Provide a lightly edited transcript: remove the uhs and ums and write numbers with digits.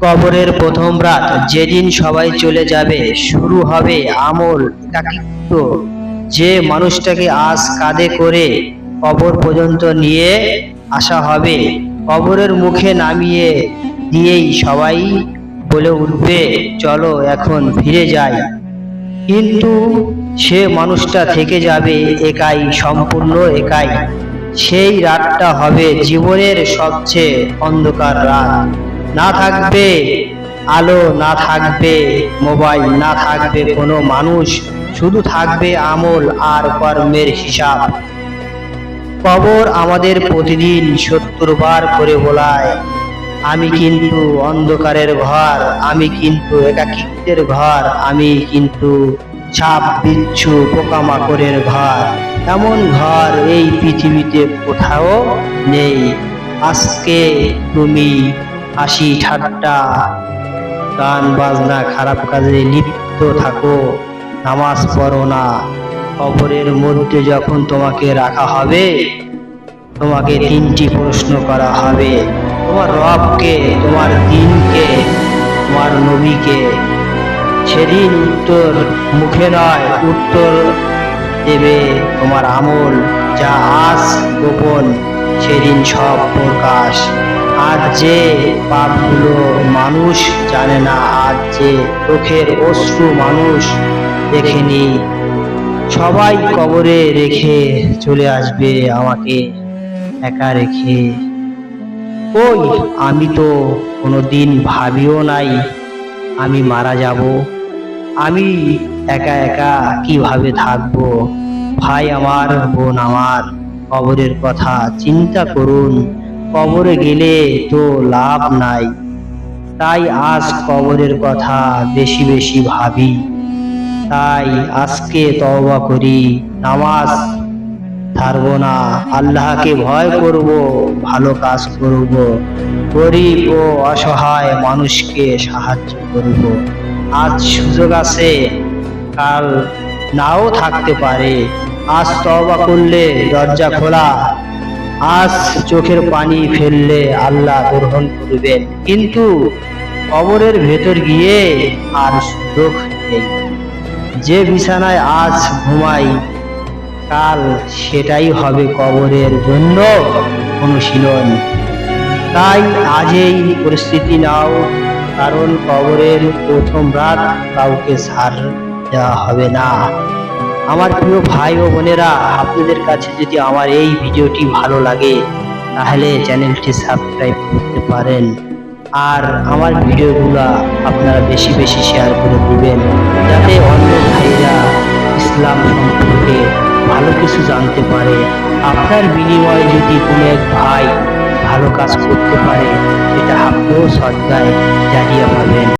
কবরের প্রথম রাত, যেদিন সবাই চলে যাবে, শুরু হবে আমল একাকিত্ব। যে মানুষটাকে আজ কাঁধে করে কবর পর্যন্ত নিয়ে আসা হবে, কবরের মুখে নামিয়ে দিয়েই সবাই বলে উঠবে, চলো এখন ফিরে যাই। কিন্তু সে মানুষটা থেকে যাবে একাই, সম্পূর্ণ একাই। সেই রাতটা হবে জীবনের সবচেয়ে অন্ধকার রাত। না থাকবে আলো, না থাকবে মোবাইল, না থাকবে কোনো মানুষ, শুধু থাকবে আমল আর কর্মের হিসাব। কবর আমাদের প্রতিদিন ৭০ বার করে বলায়, আমি কিন্তু অন্ধকারের ঘর, আমি কিন্তু একাকিত্বের ঘর, আমি কিন্তু সাপ বিচ্ছু পোকামাকড়ের ঘর। এমন ঘর এই পৃথিবীতে কোথাও নেই। আজকে তুমি হাসি ঠাট্টা, গান বাজনা, খারাপ কাজে লিপ্ত থাকো, নামাজ পড়ো না। কবরের মধ্যে যখন তোমাকে রাখা হবে, তোমাকে ৩টি প্রশ্ন করা হবে, তোমার রবকে, তোমার দ্বীনকে, তোমার নবীকে। সেদিন উত্তর মুখে নয়, উত্তর দেবে তোমার আমল। যা আজ গোপন, সেদিন সব প্রকাশ। আজ যে পাপগুলো মানুষ জানে না, আজ যে চোখের অশ্রু মানুষ দেখেনি, সবাই কবরে রেখে চলে আসবে আমাকে একা রেখে। ওই আমি তো কোনোদিন ভাবিও নাই আমি মারা যাব। আমি একা একা কিভাবে থাকবো? ভাই আমার, বোন আমার, কবরের কথা চিন্তা করুন। কবরে গেলে তো লাভ নাই, তাই আজ কবরের কথা বেশি বেশি ভাবি। তাই আজকে তওবা করি, নামাজ ছাড়বো না, আল্লাহকে ভয় করব, ভালো কাজ করব, গরিব ও অসহায় মানুষকে সাহায্য করব। আজ সুযোগ আছে, কাল নাও থাকতে পারে। আজ তওবা করলে দরজা খোলা, আজ চোখের পানি ফেললে আল্লাহ গ্রহণ করবেন। কিন্তু কবরের ভেতর গিয়ে আর সুযোগ নেই। যে বিছানায় আজ ঘুমাই, কাল সেটাই হবে কবরের জন্য অনুশীলন। তাই আজই পরিস্থিতি নাও, কারণ কবরের প্রথম রাত কাউকে ছাড় দেওয়া হবে না। আমার প্রিয় ভাই ও বোনেরা, আপনাদের কাছে যদি আমার এই ভিডিওটি ভালো লাগে, তাহলে চ্যানেলটি সাবস্ক্রাইব করতে পারেন। আর আমার ভিডিওগুলো আপনারা বেশি বেশি শেয়ার করে দিবেন, যাতে অন্য ভাইরা ইসলাম সম্পর্কে ভালো কিছু জানতে পারে। আপনার বিনিময়ে যদি কোনো এক ভাই ভালো কাজ করতে পারে, সেটা আপনিও সদকায়ে জারিয়া পাবেন।